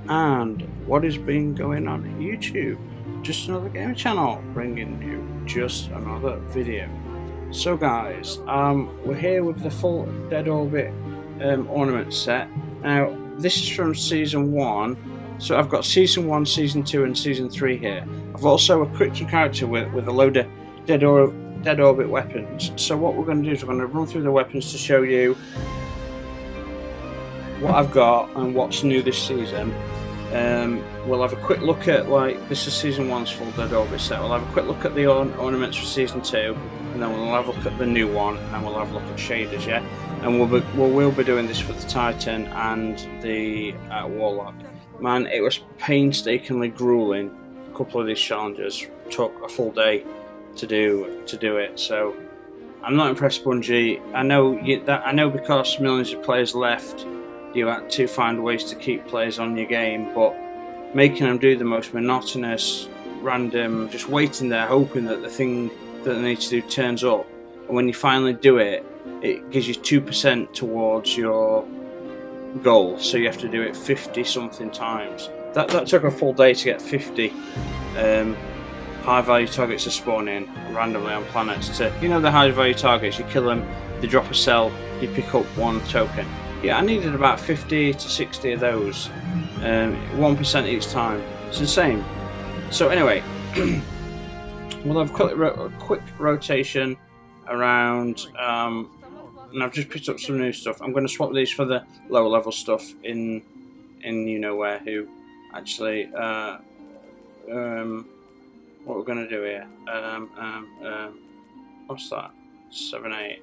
And what has been going on YouTube? Just another gaming channel bringing you just another video. So guys, we're here with the full Dead Orbit ornament set. Now this is from season 1, so I've got season 1, season 2 and season 3 here. I've also equipped a character with a load of Dead Orbit weapons. So what we're going to do is we're going to run through the weapons to show you what I've got and what's new this season. We'll have a quick look at, like, this is season 1's full Dead Orbit set. We'll have a quick look at the ornaments for season 2, and then we'll have a look at the new one, and we'll have a look at shaders, yeah? And we'll be doing this for the Titan and the Warlock. Man, it was painstakingly grueling. A couple of these challenges took a full day to do it, so I'm not impressed, Bungie. I know because millions of players left, you had to find ways to keep players on your game, but making them do the most monotonous, random, just waiting there hoping that the thing that they need to do turns up, and when you finally do it, it gives you 2% towards your goal, so you have to do it 50 something times. That took a full day to get 50 high value targets to spawn in randomly on planets. The high value targets, you kill them, they drop a cell, you pick up one token. Yeah, I needed about 50 to 60 of those, 1% each time. It's insane. So anyway, we'll have a quick rotation around, and I've just picked up some new stuff. I'm going to swap these for the lower level stuff in you know where who. Actually, what we're going to do here, what's that? 7-8.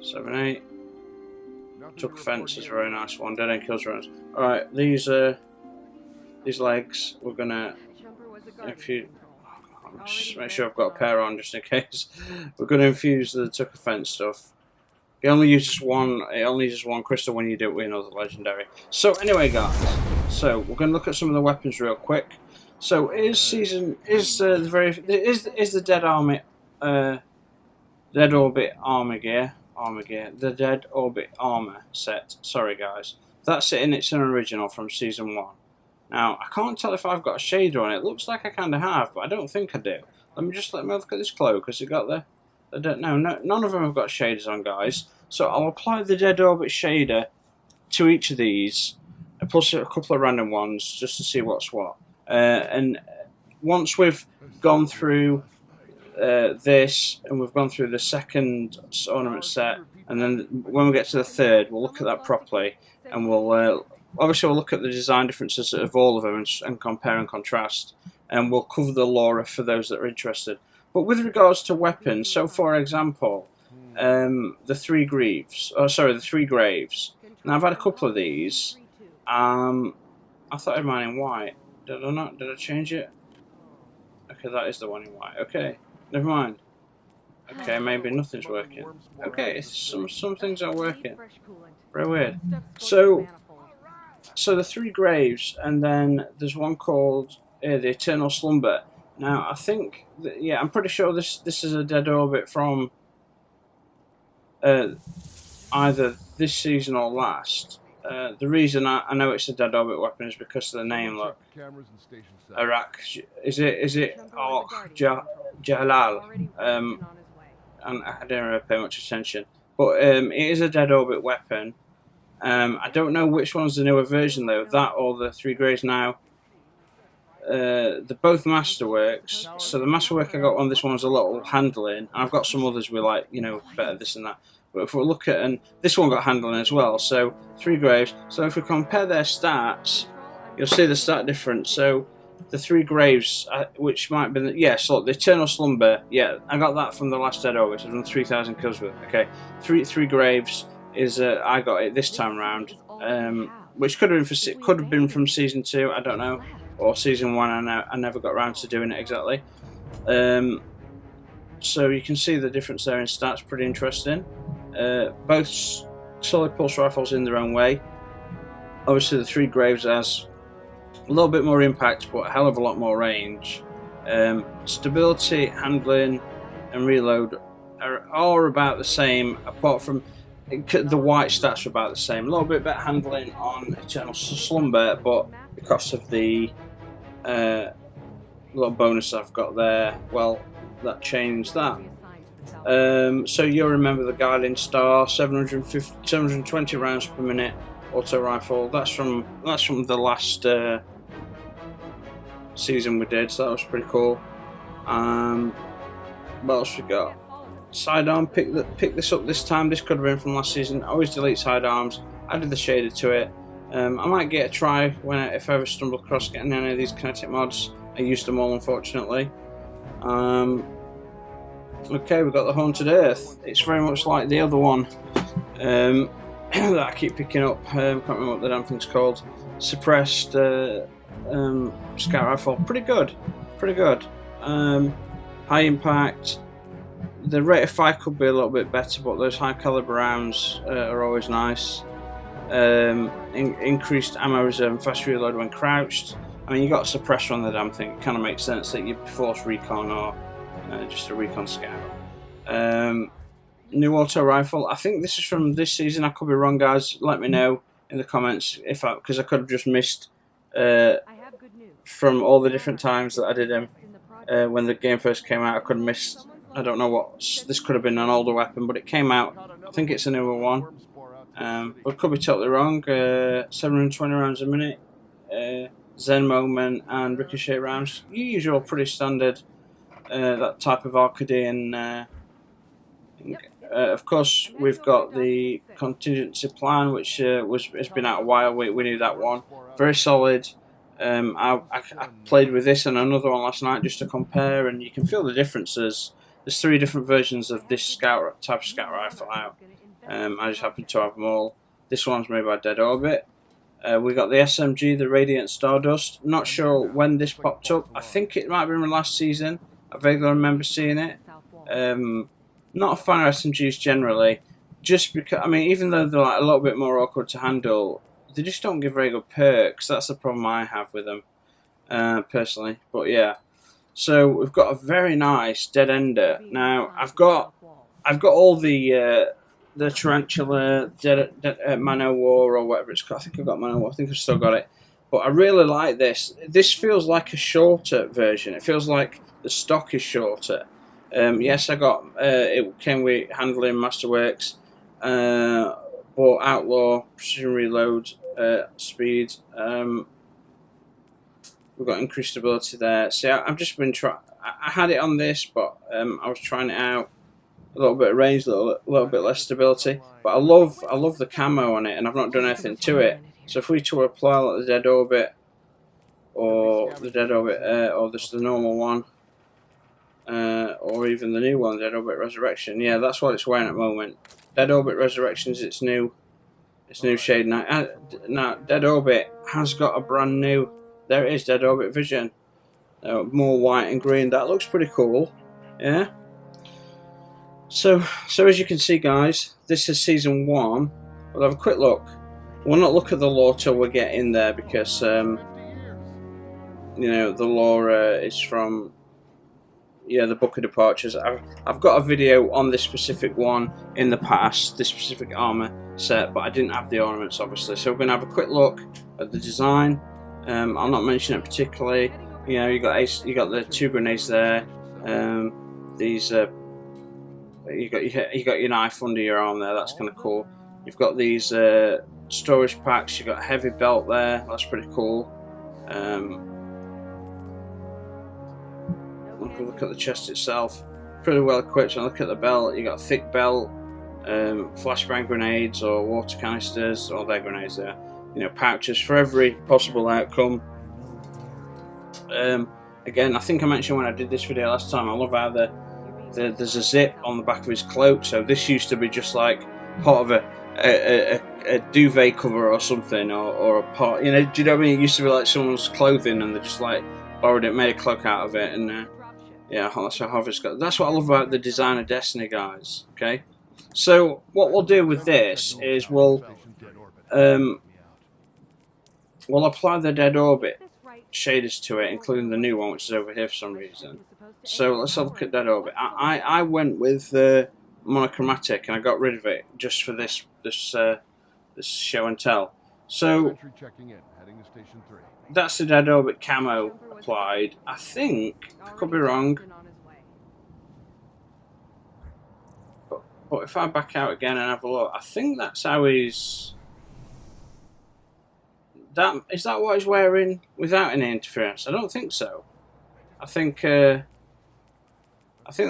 7-8. Took Fence is a very nice one. Dead End Kills runs. Alright, these legs we're gonna just make sure I've got a pair on just in case. We're gonna infuse the Tucker Fence stuff. It only uses one crystal when you do it with another legendary. So anyway guys, so we're gonna look at some of the weapons real quick. So the Dead Orbit armor gear. The Dead Orbit armor set. Sorry guys, that's it, and it's an original from season 1. Now I can't tell if I've got a shader on it. It looks like I kind of have, but I don't think I do. Let me look at this cloak, because it got none of them have got shaders on, guys. So I'll apply the Dead Orbit shader to each of these, plus a couple of random ones just to see what's what. And once we've gone through this, and we've gone through the second ornament set, and then when we get to the third, we'll look at that properly, and we'll look at the design differences of all of them and compare and contrast, and we'll cover the lore for those that are interested. But with regards to weapons, so for example, the three Graves. Now I've had a couple of these. I thought I had mine in white. Did I not? Did I change it? Okay, that is the one in white. Okay. Never mind. Okay, maybe nothing's working. Okay, some things are working. Very weird. So the three Graves, and then there's one called the Eternal Slumber. Now I think I'm pretty sure this is a Dead Orbit from either this season or last. The reason I know it's a Dead Orbit weapon is because of the name. Look, Iraq. Is it Jalal? And I don't really pay much attention, but it is a Dead Orbit weapon. I don't know which one's the newer version though, that or the three Grays now. They're both Masterworks. So the Masterwork I got on this one's a little handling, and I've got some others with better this and that. But if we look at, and this one got handling as well, so three Graves. So if we compare their stats, you'll see the stat difference. So the three Graves, which might be the Eternal Slumber. Yeah, I got that from the last Dead Orbit. I've done 3,000 kills with. Okay, three Graves is I got it this time round, which could have been from season 2. I don't know, or season 1. I never got around to doing it exactly. So you can see the difference there in stats. Pretty interesting. Both solid pulse rifles in their own way. Obviously the three Graves has a little bit more impact, but a hell of a lot more range. Stability, handling, and reload are all about the same, apart from the white stats are about the same. A little bit better handling on Eternal Slumber, but because of the little bonus I've got there. Well, that changed that. So you'll remember the Guiding Star, 720 rounds per minute auto rifle. That's from the last season we did, so that was pretty cool. What else we got? Sidearm. Pick this up this time. This could have been from last season. I always delete sidearms. Added the shader to it. I might get a try if I ever stumble across getting any of these kinetic mods. I used them all, unfortunately. Okay, we've got the Haunted Earth. It's very much like the other one that I keep picking up. Can't remember what the damn thing's called. Suppressed scout rifle. Pretty good. High impact. The rate of fire could be a little bit better, but those high caliber rounds are always nice. Increased ammo reserve and fast reload when crouched. I mean, you got a suppressor on the damn thing. It kind of makes sense that you'd force recon or just a recon scout. New auto rifle. I think this is from this season. I could be wrong, guys. Let me know in the comments because I could have just missed from all the different times that I did them when the game first came out. I could have missed. I don't know what this could have been an older weapon, but it came out. I think it's a newer one. But could be totally wrong. 720 rounds a minute. Zen moment and ricochet rounds. Usual, pretty standard. That type of Arcadian. Of course, we've got the contingency plan, which has been out a while. We knew that one. Very solid. I played with this and another one last night just to compare, and you can feel the differences. There's 3 different versions of this type of scout rifle out. I just happen to have them all. This one's made by Dead Orbit. We got the SMG, the Radiant Stardust. Not sure when this popped up. I think it might have been last season. I vaguely remember seeing it. Not a fan of SMGs generally, just because, I mean, even though they're like a little bit more awkward to handle, they just don't give very good perks. That's the problem I have with them, personally. But yeah, so we've got a very nice Dead Ender. Now I've got all the Tarantula Man-O-War or whatever it's called. I think I've got Man-O-War. I think I've still got it. But I really like this. This feels like a shorter version. It feels like the stock is shorter. Yes, I got it came with handling Masterworks, but Outlaw, precision reload, speed. We've got increased ability there. See, I've just been trying. I had it on this, but I was trying it out. A little bit of range, a little bit less stability. But I love the camo on it, and I've not done anything to it. So if we to apply like the Dead Orbit, or just the normal one. Or even the new one, Dead Orbit Resurrection. Yeah, that's what it's wearing at the moment. Dead Orbit Resurrection is its new shade. Now, Dead Orbit has got a brand new. There it is, Dead Orbit Vision. More white and green. That looks pretty cool. Yeah. So as you can see, guys, this is season 1. We'll have a quick look. We'll not look at the lore till we get in there because the lore is from. Yeah, the Book of Departures. I've got a video on this specific one in the past, this specific armor set, but I didn't have the ornaments, obviously. So we're going to have a quick look at the design. I'll not mention it particularly. You know, you got the 2 grenades there. These you got your knife under your arm there. That's kind of cool. You've got these storage packs. You got a heavy belt there. That's pretty cool. Look at the chest itself, pretty well equipped. And look at the belt. You got a thick belt, flashbang grenades or water canisters, or their grenades there. You know, pouches for every possible outcome. Again, I think I mentioned when I did this video last time. I love how there's a zip on the back of his cloak. So this used to be just like part of a duvet cover or something, or a part. You know, do you know what I mean? It used to be like someone's clothing, and they just like borrowed it, made a cloak out of it, and. Yeah, that's how Harvest got. That's what I love about the design of Destiny, guys. Okay, so what we'll do with this is we'll apply the Dead Orbit shaders to it, including the new one, which is over here for some reason. So let's have a look at Dead Orbit. I went with monochromatic, and I got rid of it just for this show and tell. So that's the Dead Orbit camo applied. I think, I could be wrong, but if I back out again and have a look, I think that's how he's... Is that what he's wearing without any interference? I don't think so. I think that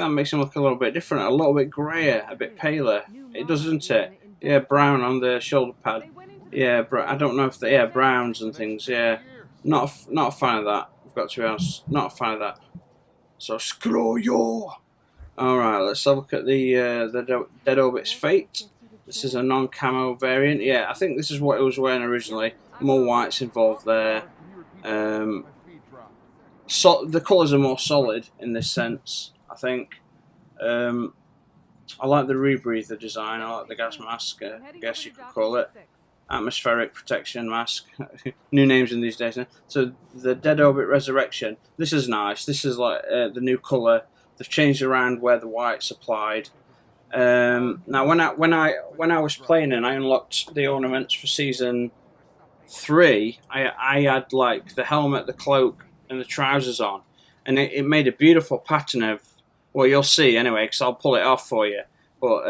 makes him look a little bit different, a little bit greyer, a bit paler. It does, doesn't it? Yeah, brown on the shoulder pad. Yeah, I don't know if they browns and things. Yeah, not a fan of that. I've got to be honest, not a fan of that. So screw you. All right, let's have a look at the Dead Orbit's Fate. This is a non-camo variant. Yeah, I think this is what it was wearing originally. More whites involved there. So the colours are more solid in this sense, I think. I like the rebreather design. I like the gas mask, I guess you could call it. Atmospheric protection mask. New names in these days. So the Dead Orbit Resurrection. This is nice. This is like the new colour. They've changed around where the white's applied. Now, when I was playing and I unlocked the ornaments for season 3, I had like the helmet, the cloak, and the trousers on, and it made a beautiful pattern of. Well, you'll see anyway, because I'll pull it off for you. But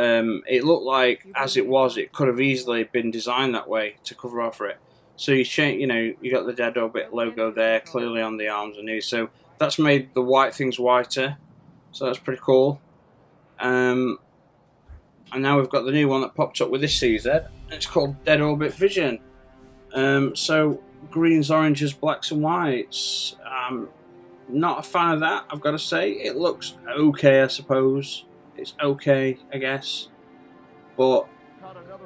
it looked like, as it was, it could have easily been designed that way to cover over it. So you change, you got the Dead Orbit logo there, clearly on the arms and knees. So that's made the white things whiter. So that's pretty cool. And now we've got the new one that popped up with this CZ. It's called Dead Orbit Vision. So greens, oranges, blacks, and whites. Not a fan of that, I've got to say. It looks okay, I suppose. It's okay, I guess. But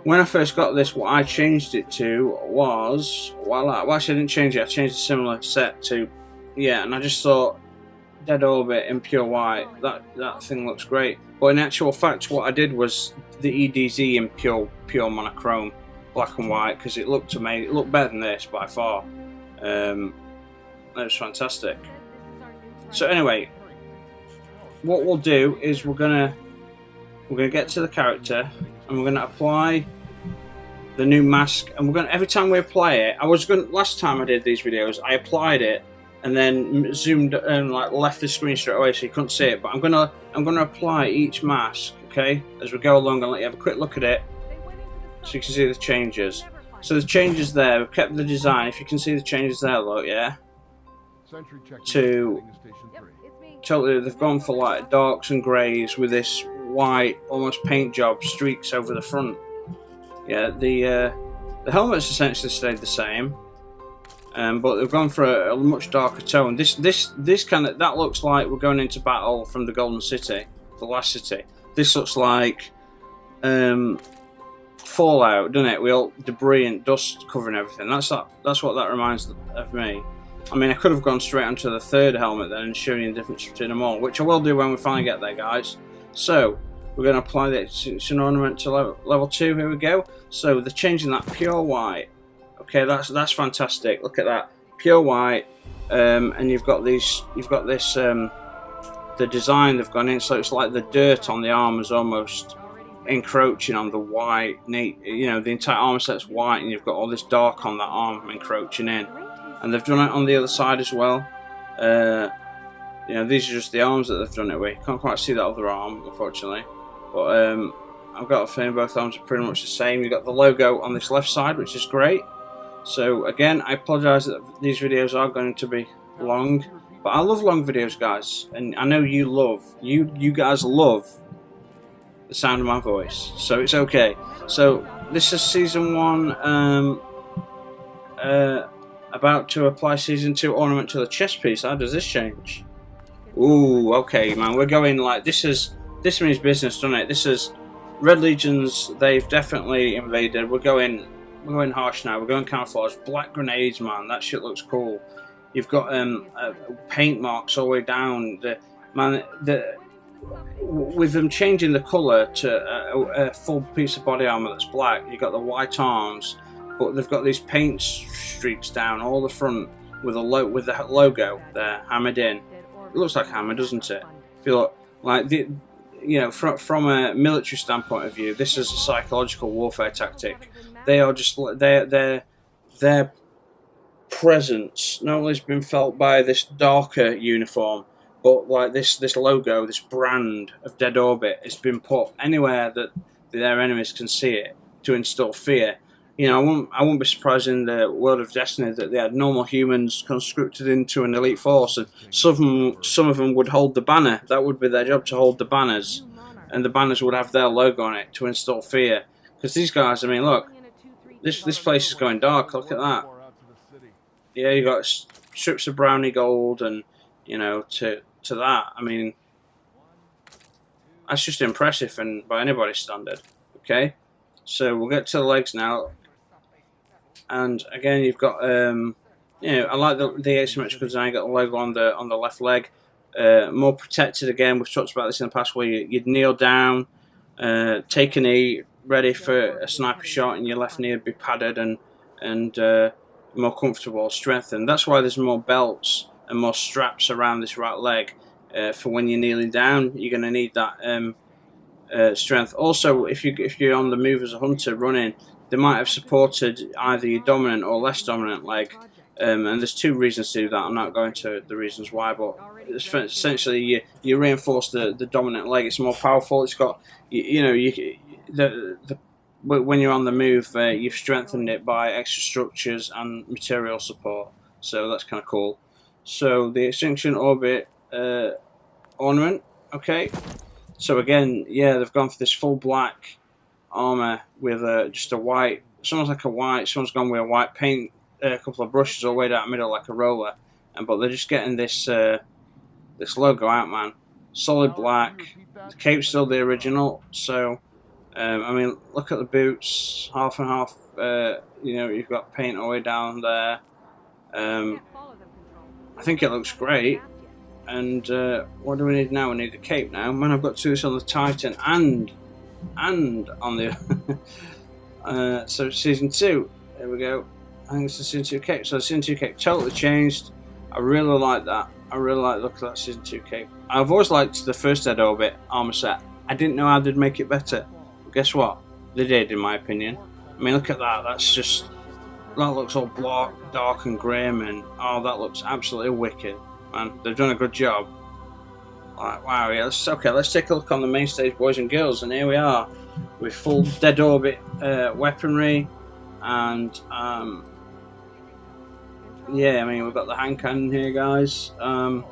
when I first got this, what I changed it to was... Well, actually, I didn't change it. I changed a similar set to... Yeah, and I just thought, Dead Orbit in pure white, that thing looks great. But in actual fact, what I did was the EDZ in pure monochrome, black and white, because it looked amazing. It looked better than this by far. That was fantastic. So anyway, what we'll do is we're gonna get to the character and we're gonna apply the new mask, and we're gonna, every time we apply it, last time I did these videos, I applied it and then zoomed and like left the screen straight away so you couldn't see it. But I'm gonna apply each mask, okay, as we go along, and let you have a quick look at it so you can see the changes. So the changes there, we've kept the design. If you can see the changes there, look, yeah. Totally, they've gone for like darks and greys with this white, almost paint job streaks over the front. Yeah, the helmet's essentially stayed the same, but they've gone for a much darker tone. This kind of, that looks like we're going into battle from the Golden City, the last city. This looks like Fallout, doesn't it? With all debris and dust covering everything. That's what that reminds of me. I mean, I could have gone straight onto the third helmet then and shown you the difference between them all, which I will do when we finally get there, guys. So, we're going to apply this. It's an ornament to level 2. Here we go. So, they're changing that pure white. Okay, that's fantastic. Look at that, pure white, and you've got this. The design they've gone in, so it's like the dirt on the arm is almost encroaching on the white. The entire armor set's white, and you've got all this dark on that arm encroaching in. And they've done it on the other side as well. These are just the arms that they've done it with. You can't quite see that other arm, unfortunately. But I've got a feeling both arms are pretty much the same. You've got the logo on this left side, which is great. So again, I apologise that these videos are going to be long. But I love long videos, guys. And I know you guys love the sound of my voice. So it's okay. So this is Season 1. About to apply Season 2 ornament to the chest piece. How does this change? Ooh, okay, man. We're going like this means business, doesn't it? This is Red Legions. They've definitely invaded. We're going harsh now. We're going camouflage. Black grenades, man. That shit looks cool. You've got paint marks all the way down. With them changing the colour to a full piece of body armour that's black. You've got the white arms. But they've got these paint streaks down all the front with the logo there hammered in. It looks like hammer, doesn't it? I feel like from a military standpoint of view, this is a psychological warfare tactic. They are just they're their presence not only has been felt by this darker uniform, but like this logo, this brand of Dead Orbit has been put anywhere that their enemies can see it to instill fear. You know, I wouldn't be surprised in the world of Destiny that they had normal humans conscripted into an elite force, and some of them would hold the banner. That would be their job, to hold the banners, and the banners would have their logo on it to instill fear. Because these guys, I mean, look, this place is going dark. Look at that. Yeah, you got strips of brownie gold, and you know, to that, I mean, that's just impressive, and by anybody's standard. Okay, so we'll get to the legs now. And again, you've got, you know, I like the asymmetrical design. You got the logo on the left leg, more protected. Again, we've talked about this in the past, where you'd kneel down, take a knee, ready for a sniper shot, and your left knee would be padded and more comfortable, strengthened. That's why there's more belts and more straps around this right leg, for when you're kneeling down. You're going to need that strength. Also, if you're on the move as a hunter running, they might have supported either your dominant or less dominant leg, and there's two reasons to do that. I'm not going to the reasons why, but essentially you reinforce the dominant leg. It's more powerful. It's got, you know, when you're on the move, you've strengthened it by extra structures and material support. So that's kind of cool. So the Extinction Orbit ornament. Okay. So again, yeah, they've gone for this full black armor with just a white. Someone's like a white. Someone's gone with a white paint, a couple of brushes all the way down the middle like a roller, but they're just getting this this logo out, man. Solid black. The cape's still the original. So I mean, look at the boots, half and half. You know, you've got paint all the way down there. I think it looks great. And what do we need now? We need a cape now. Man, I've got to do this on the Titan and on the so season 2. There we go. I think it's the season 2 cape. So the season 2 cape totally changed. I really like that. I really like the look of that season 2 cape. I've always liked the first Dead Orbit armor set. I didn't know how they'd make it better. But guess what? They did, in my opinion. I mean, look at that. That looks all dark and grim, and oh, that looks absolutely wicked. Man, they've done a good job. Like, wow, yeah. Let's take a look on the main stage, boys and girls, and here we are with full Dead Orbit weaponry, and yeah, I mean, we've got the hand cannon here, guys. I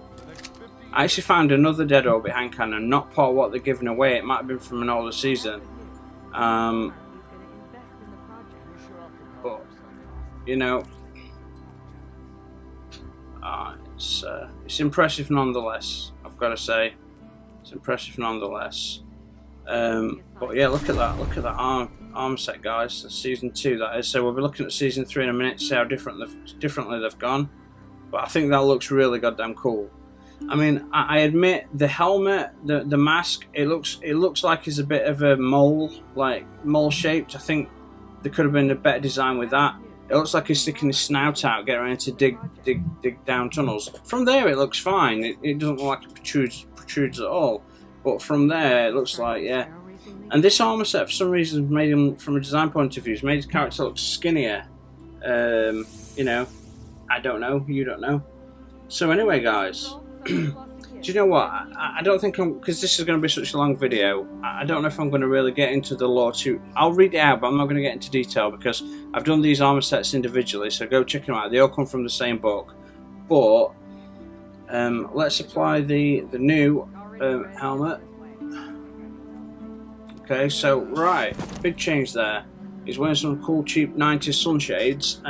actually found another Dead Orbit hand cannon, not part of what they're giving away. It might have been from an older season, but you know, it's impressive nonetheless. I've got to say, it's impressive nonetheless. But yeah, look at that arm set, guys. That's season 2, that is. So we'll be looking at season 3 in a minute to see how differently they've gone. But I think that looks really goddamn cool. I mean, I admit the helmet, the mask, it looks like it's a bit of a mole shaped. I think there could have been a better design with that. It looks like he's sticking his snout out, getting ready to dig down tunnels. From there, it looks fine. It doesn't look like it protrudes at all. But from there, it looks like, yeah. And this armor set, for some reason, made him, from a design point of view, made his character look skinnier. You know, I don't know. You don't know. So anyway, guys, do you know what? I don't think because this is going to be such a long video, I don't know if I'm going to really get into the lore too. I'll read it out, but I'm not going to get into detail because I've done these armor sets individually, so go check them out. They all come from the same book. But let's apply the new helmet. Okay, so right, big change there. He's wearing some cool cheap 90s sunshades.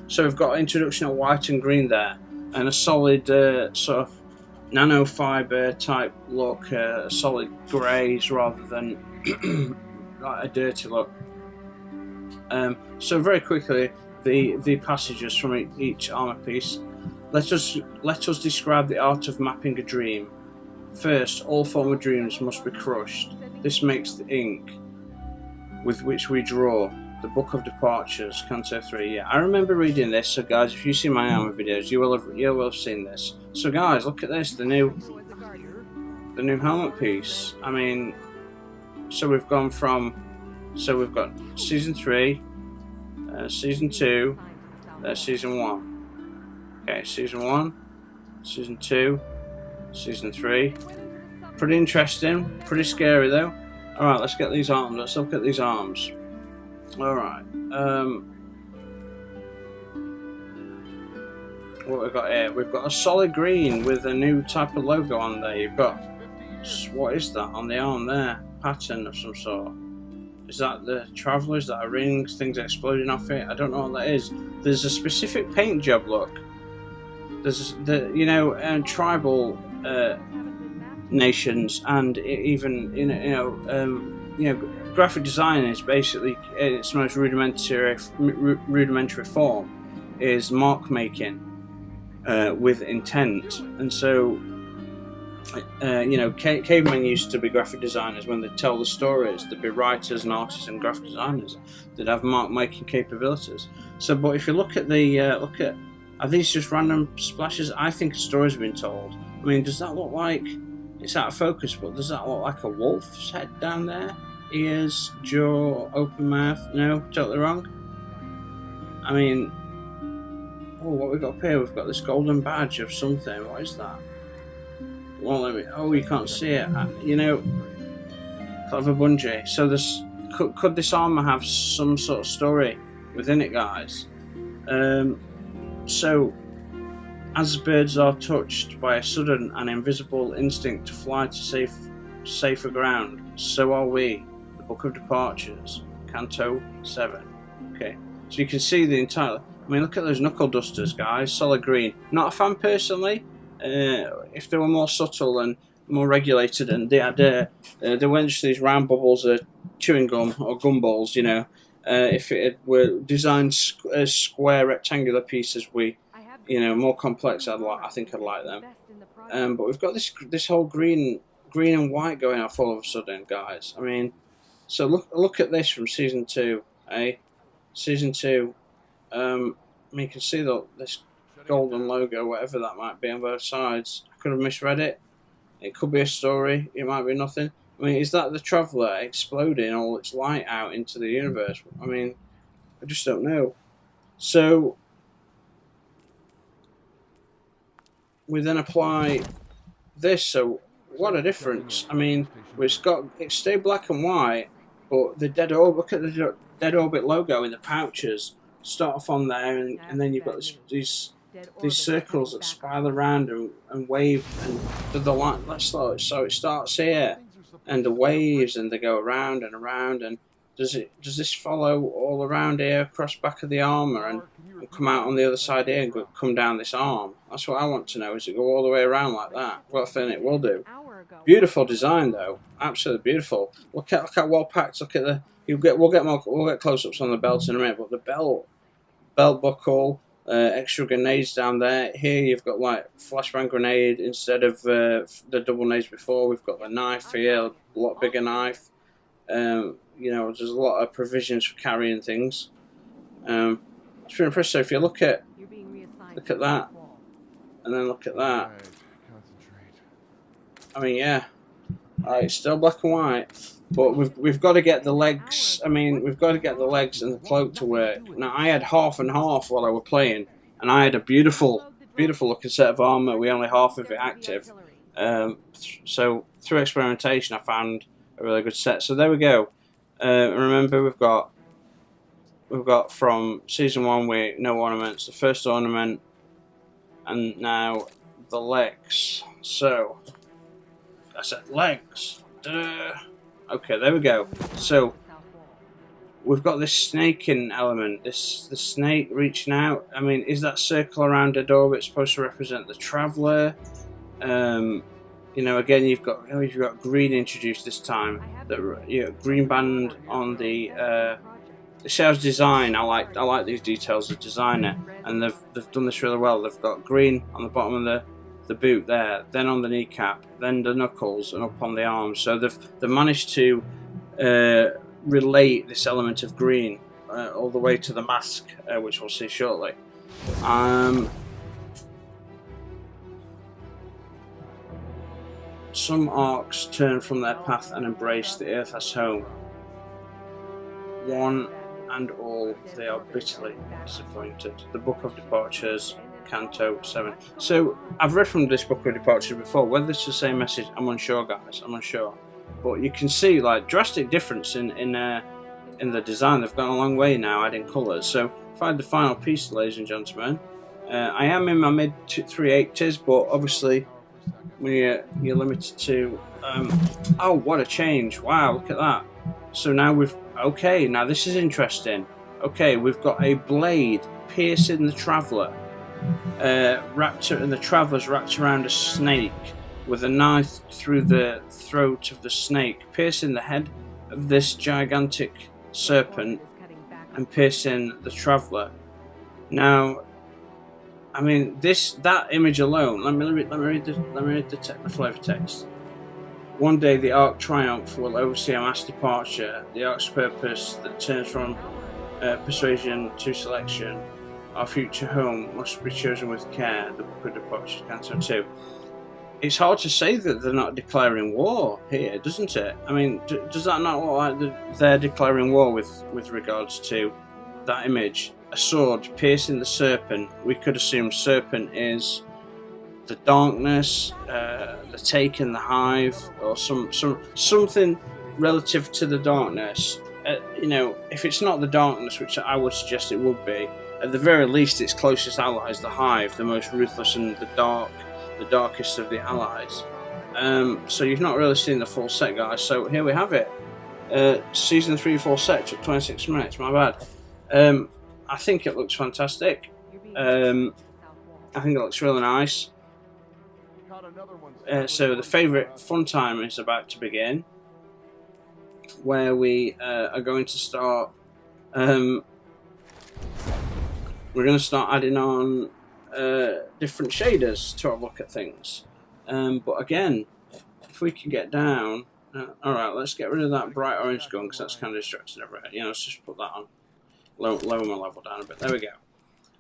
So we've got introduction of white and green there, and a solid sort of nanofiber type look, solid greys rather than like a dirty look. So very quickly, the passages from each armor piece. Let us describe the art of mapping a dream. First, all former dreams must be crushed. This makes the ink with which we draw. The Book of Departures, Canto 3. Yeah, I remember reading this. So guys, if you see my armor videos, you will have seen this. So guys, look at this, the new helmet piece. I mean, so we've got season 3, season 2, There's season 1. Okay, season 1, season 2, season 3. Pretty interesting, pretty scary though. Alright, let's get these arms. Let's look at these arms. Alright. What we've got here? We've got a solid green with a new type of logo on there. You've got, what is that on the arm there? Pattern of some sort. Is that the Traveller? Is that a ring? Things exploding off it? I don't know what that is. There's a specific paint job look. There's the, you know, tribal nations, and even graphic design is basically its most rudimentary form is mark making with intent, and so cavemen used to be graphic designers. When they tell the stories, there'd be writers and artists and graphic designers that have mark making capabilities. So, but if you look at are these just random splashes? I think a story's been told. I mean, does that look like, it's out of focus, but does that look like a wolf's head down there? Ears, jaw, open mouth? No, totally wrong. I mean, oh, what we've got up here? We've got this golden badge of something. What is that? Well, you can't see it. Clever Bungie. So this could this armor have some sort of story within it, guys? So, as birds are touched by a sudden and invisible instinct to fly to safer ground, so are we. The Book of Departures, Canto 7. Okay, so you can see the entire. I mean, look at those knuckle dusters, guys. Solid green. Not a fan personally. If they were more subtle and more regulated, and they weren't just these round bubbles of chewing gum or gumballs, you know. If it were designed as square rectangular pieces, more complex, I think I'd like them. But we've got this whole green and white going off all of a sudden, guys. I mean, so look at this from season 2, eh? Season 2. You can see this golden logo, whatever that might be, on both sides. I could have misread it. It could be a story. It might be nothing. I mean, is that the Traveller exploding all its light out into the universe? I mean, I just don't know. So we then apply this. So what a difference! I mean, it stayed black and white, but the Dead Orbit. Look at the Dead Orbit logo in the pouches. Start off on there, and then you've got these circles that spiral around and wave, and the light. So it starts here, and the waves, and they go around and around. And does this follow all around here, across back of the armor, and come out on the other side here and come down this arm? That's what I want to know. Is it go all the way around like that? Well, I think it will do. Beautiful design, though. Absolutely beautiful. Look at well packed. Look at the. We'll get close-ups on the belt in a minute, but the belt buckle, extra grenades down there. Here you've got like flashbang grenade instead of the double nades before. We've got the knife here, a lot bigger knife. There's a lot of provisions for carrying things. It's pretty impressive. So if you look at that, and then look at that. I mean, yeah. Alright, still black and white. But we've got to get the legs. I mean, we've got to get the legs and the cloak to work. Now, I had half and half while I was playing, and I had a beautiful looking set of armor. We only half of it active. So through experimentation, I found a really good set. So there we go. Remember, we've got from season 1 with no ornaments, the first ornament, and now the legs. So I said legs. Ta-da. Okay, there we go. So we've got this snaking element, the snake reaching out. I mean, is that circle around Dead Orbit supposed to represent the Traveller? Again, you've got green introduced this time. Green band on the shell's design. I like these details of designer, and they've done this really well. They've got green on the bottom of the boot there, then on the kneecap, then the knuckles, and up on the arms. So they've managed to relate this element of green all the way to the mask, which we'll see shortly. Some arcs turn from their path and embrace the earth as home. One and all, they are bitterly disappointed. The Book of Departures, Canto 7. So, I've read from this Book of Departures before. Whether it's the same message, I'm unsure, guys. I'm unsure. But you can see, like, drastic difference in the design. They've gone a long way now, adding colours. So, find the final piece, ladies and gentlemen. I am in my mid 380s, but obviously, when you're limited to... oh, what a change. Wow, look at that. So now okay, now this is interesting. Okay, we've got a blade piercing the Traveller. And the Traveller's wrapped around a snake with a knife through the throat of the snake, piercing the head of this gigantic serpent and piercing the Traveller. Now, I mean, that image alone. Let me read the flavor text. One day the Ark Triumph will oversee a mass departure. The Ark's purpose that turns from persuasion to selection. Our future home must be chosen with care. The Book of Departures, Canto 2. It's hard to say that they're not declaring war here, doesn't it? I mean, does that not look like they're declaring war with regards to that image? A sword piercing the serpent. We could assume serpent is the darkness, the Taken, the Hive, or something relative to the darkness. You know, if it's not the darkness, which I would suggest it would be, at the very least its closest allies, the Hive, the most ruthless and the darkest of the allies. So you've not really seen the full set, guys. So here we have it. Season 3 full set took 26 minutes. My bad. I think it looks fantastic. I think it looks really nice. So the favourite fun time is about to begin, where we are going to start. We're going to start adding on different shaders to have a look at things. But again, if we can get down, all right, let's get rid of that bright orange gun because that's kind of distracting everyone. You know, let's just put that on. Lower my level down a bit. There we go.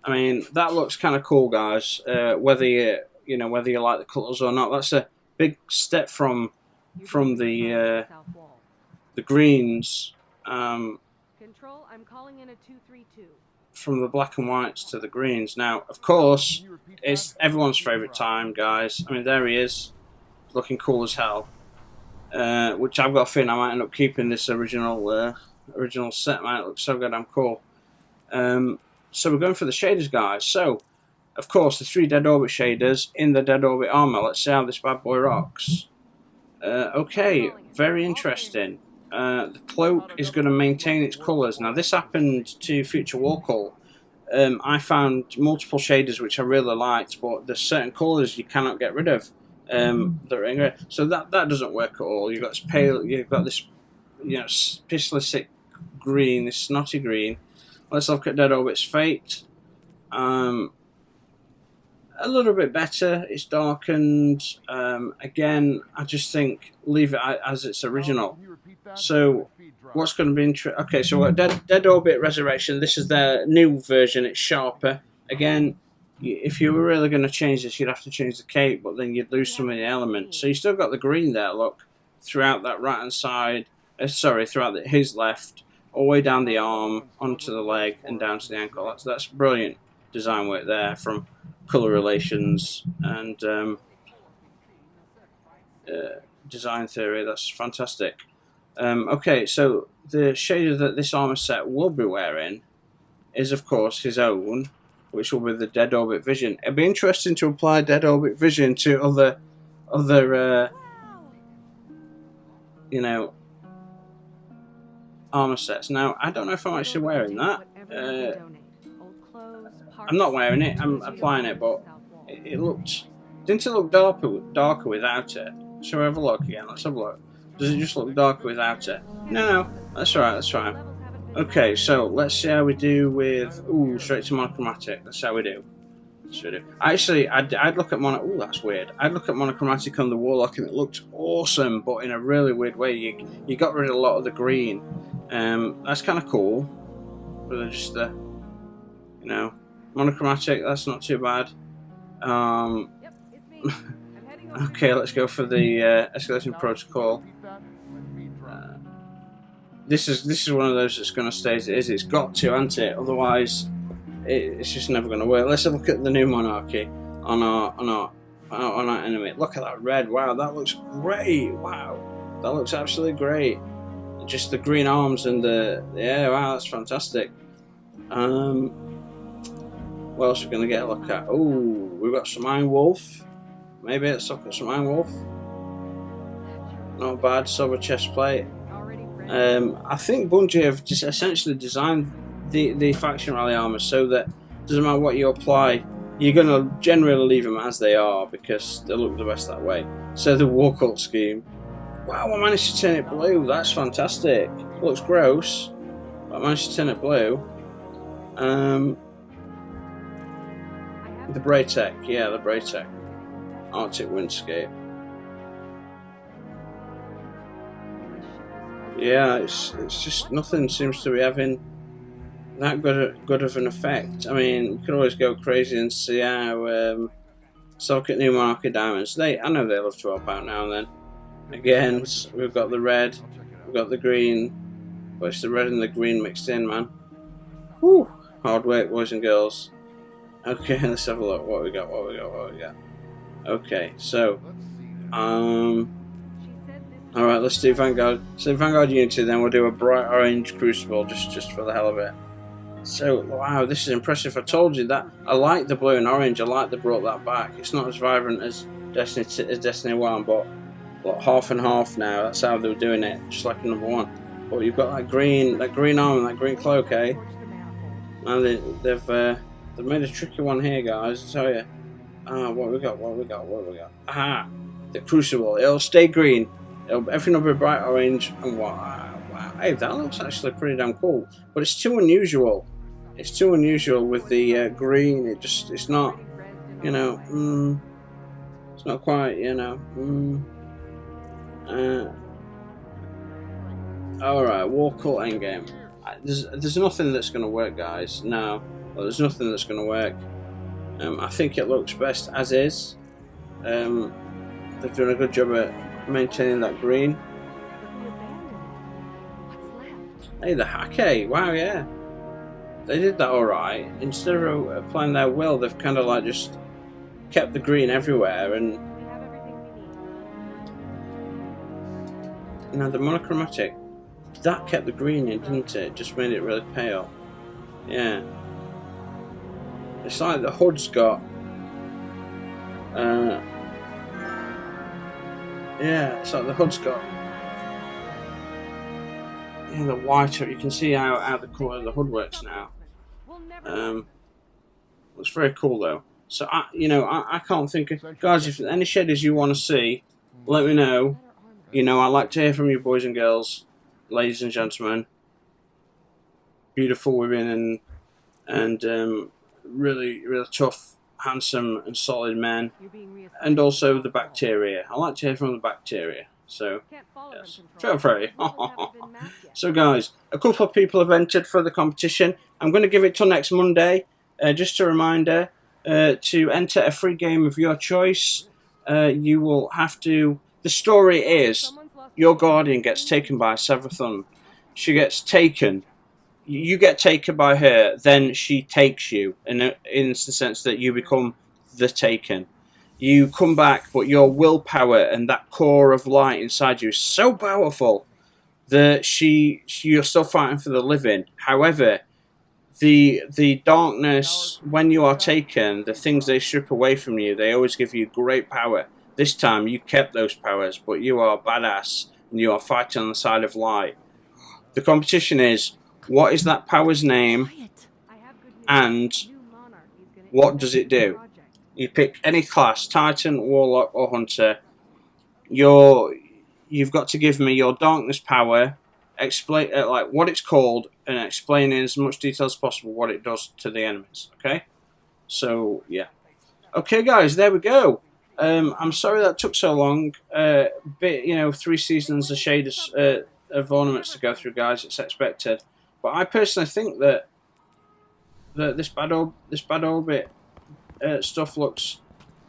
I mean, that looks kind of cool, guys. Whether you like the colours or not, that's a big step from the greens. Control, I'm calling in a 232. From the black and whites to the greens. Now, of course, it's everyone's favourite time, guys. I mean, there he is, looking cool as hell. Which I've got a feeling I might end up keeping this original set. Man, it looks so goddamn cool. So we're going for the shaders, guys. So, of course, the 3 Dead Orbit shaders in the Dead Orbit armor. Let's see how this bad boy rocks. Okay, very interesting. The cloak is going to maintain its colours. Now, this happened to Future War Cult. I found multiple shaders which I really liked, but there's certain colours you cannot get rid of. So that doesn't work at all. You've got this pale. You've got this, pistolic green, this snotty green. Let's look at Dead Orbit's Fate. A little bit better. It's darkened. Again, I just think leave it as its original. So what's going to be interesting? Okay, so we've got Dead Orbit Resurrection. This is their new version. It's sharper. Again, if you were really going to change this, you'd have to change the cape, but then you'd lose some of the elements. So you still got the green there. Look, throughout that right hand side. Throughout his left, all the way down the arm, onto the leg, and down to the ankle. That's brilliant design work there from colour relations and design theory. That's fantastic. Okay, so the shader that this armour set will be wearing is, of course, his own, which will be the Dead Orbit Vision. It'd be interesting to apply Dead Orbit Vision to other armour sets. Now, I don't know if I'm actually wearing that. I'm not wearing it, I'm applying it, but didn't it look darker without it? Shall we have a look again? Let's have a look. Does it just look darker without it? No, that's alright, that's fine. Okay, so let's see how we do with, straight to monochromatic. That's how we do. Actually, I'd look at ooh, that's weird. I'd look at monochromatic on the Warlock and it looked awesome, but in a really weird way. You got rid of a lot of the green. That's kind of cool. But then just the, monochromatic, that's not too bad. Okay, let's go for the escalation protocol. this is one of those that's going to stay as it is. It's got to, hasn't it? Otherwise, it's just never going to work. Let's have a look at the new monarchy on our enemy. Look at that red. Wow, that looks great. Wow, that looks absolutely great. Just the green arms and yeah, wow, that's fantastic. What else are we going to get a look at? Oh, we've got some Iron Wolf. Maybe let's look at some Iron Wolf. Not bad. Silver chest plate. I think Bungie have just essentially designed the faction rally armor so that it doesn't matter what you apply, you're going to generally leave them as they are because they look the best that way. So the War Cult scheme. Wow, I managed to turn it blue. That's fantastic. Looks gross, but I managed to turn it blue. The Braytech, yeah, the Braytech. Arctic Windscape. Yeah, it's just nothing seems to be having that good of an effect. I mean, we could always go crazy and see how Socket New Monarchy Diamonds. I know they love to help out now and then. Again, we've got the red, we've got the green, but it's the red and the green mixed in, man. Whew, hard work, boys and girls. Okay, let's have a look. What we got? Okay, so, alright, let's do Vanguard. So Vanguard Unity, then we'll do a bright orange Crucible, just for the hell of it. So, wow, this is impressive. I told you that. I like the blue and orange. I like they brought that back. It's not as vibrant as Destiny 1, but half and half now. That's how they were doing it, just like number 1. But you've got that green arm and that green cloak, eh? And they've made a tricky one here, guys. I tell you. What we got? Aha, the Crucible. It'll stay green. Everything will be bright orange. And wow, hey, that looks actually pretty damn cool. But it's too unusual. It's too unusual with the green. It's not, you know. It's not quite, you know. Alright, War Cult Endgame. There's nothing that's going to work, guys. No, well, there's nothing that's going to work. I think it looks best as is. They've done a good job at maintaining that green. Hey, the Hake, wow, yeah. They did that alright. Instead of applying their will, they've kind of like just kept the green everywhere, and now the monochromatic, that kept the green in, didn't it? Just made it really pale. Yeah. It's like the hood's got yeah, it's like the hood's got the whiter. You can see how the colour of the hood works now. Looks very cool though. So I can't think of, guys, if there's any shaders you want to see, let me know. I like to hear from you, boys and girls, ladies and gentlemen, beautiful women and really tough, handsome and solid men, and also the bacteria. I like to hear from the bacteria. So yes, feel free. So guys, a couple of people have entered for the competition. I'm going to give it till next Monday. Just a reminder, to enter a free game of your choice, you will have to. The story is, your guardian gets taken by Savathun. She gets taken. You get taken by her, then she takes you, in the sense that you become the taken. You come back, but your willpower and that core of light inside you is so powerful that you're still fighting for the living. However, the darkness, when you are taken, the things they strip away from you, they always give you great power. This time you kept those powers, but you are badass and you are fighting on the side of light. The competition is, what is that power's name and what does it do? You pick any class, Titan, Warlock or Hunter. You've got to give me your darkness power, explain like what it's called, and explain in as much detail as possible what it does to the enemies. Okay, so yeah. Okay, guys, there we go. I'm sorry that took so long. 3 seasons of shaders of ornaments to go through, guys. It's expected, but I personally think that this bad orbit stuff looks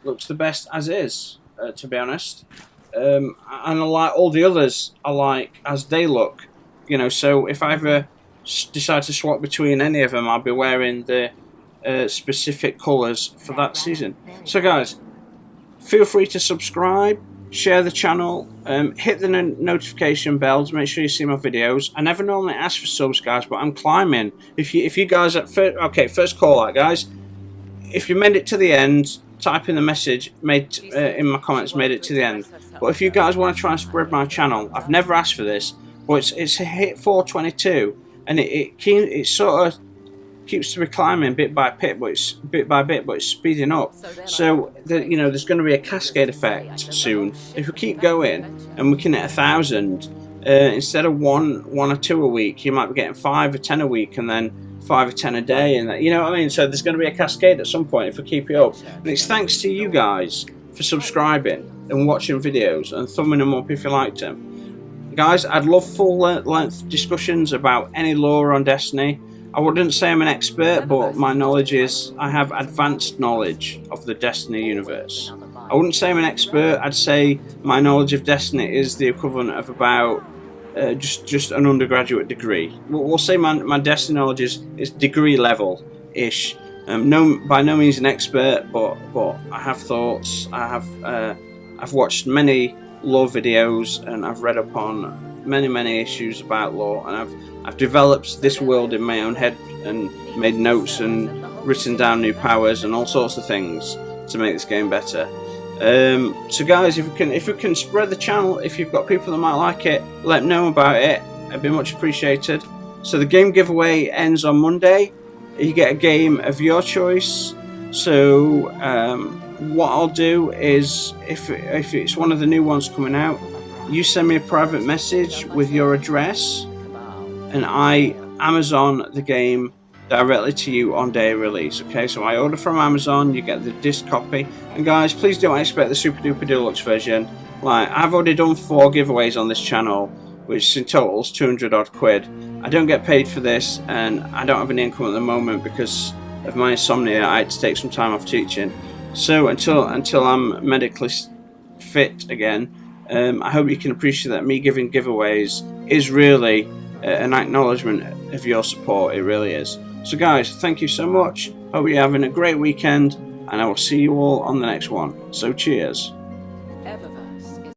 the best as is. To be honest, and I like all the others. I like as they look. you know, so if I ever decide to swap between any of them, I'll be wearing the specific colours for that season. So guys, feel free to subscribe, share the channel, hit the notification bell to make sure you see my videos. I never normally ask for subs, guys, but I'm climbing. If you guys at first call out, guys, if you made it to the end, type in the message in my comments, made it to the end. But if you guys want to try and spread my channel, I've never asked for this, but it's a hit 422, and it sort of keeps to be climbing bit by bit, but it's speeding up. So you know, there's going to be a cascade effect soon. If we keep going and we can hit 1,000, instead of one or two a week, you might be getting 5 or 10 a week, and then 5 or 10 a day, and you know what I mean. So there's going to be a cascade at some point if we keep it up. And it's thanks to you guys for subscribing and watching videos and thumbing them up if you liked them. Guys, I'd love full length discussions about any lore on Destiny. I wouldn't say I'm an expert, but my knowledge is, I have advanced knowledge of the Destiny universe. I wouldn't say I'm an expert, I'd say my knowledge of Destiny is the equivalent of about just an undergraduate degree. We'll say my Destiny knowledge is degree level-ish. By no means an expert, but I have thoughts. I've watched many lore videos, and I've read upon many issues about lore, and I've developed this world in my own head and made notes and written down new powers and all sorts of things to make this game better. So guys, if we can spread the channel, if you've got people that might like it, let them know about it. It'd be much appreciated. So the game giveaway ends on Monday. You get a game of your choice. So what I'll do is, if it's one of the new ones coming out, you send me a private message with your address, and I Amazon the game directly to you on day of release. Okay, so I order from Amazon, you get the disc copy, and guys, please don't expect the super duper deluxe version. Like, I've already done 4 giveaways on this channel, which in total is 200 odd quid. I don't get paid for this, and I don't have any income at the moment because of my insomnia. I had to take some time off teaching. So until I'm medically fit again, I hope you can appreciate that me giving giveaways is really an acknowledgement of your support. It really is. So guys, thank you so much. Hope you're having a great weekend, and I will see you all on the next one. So cheers.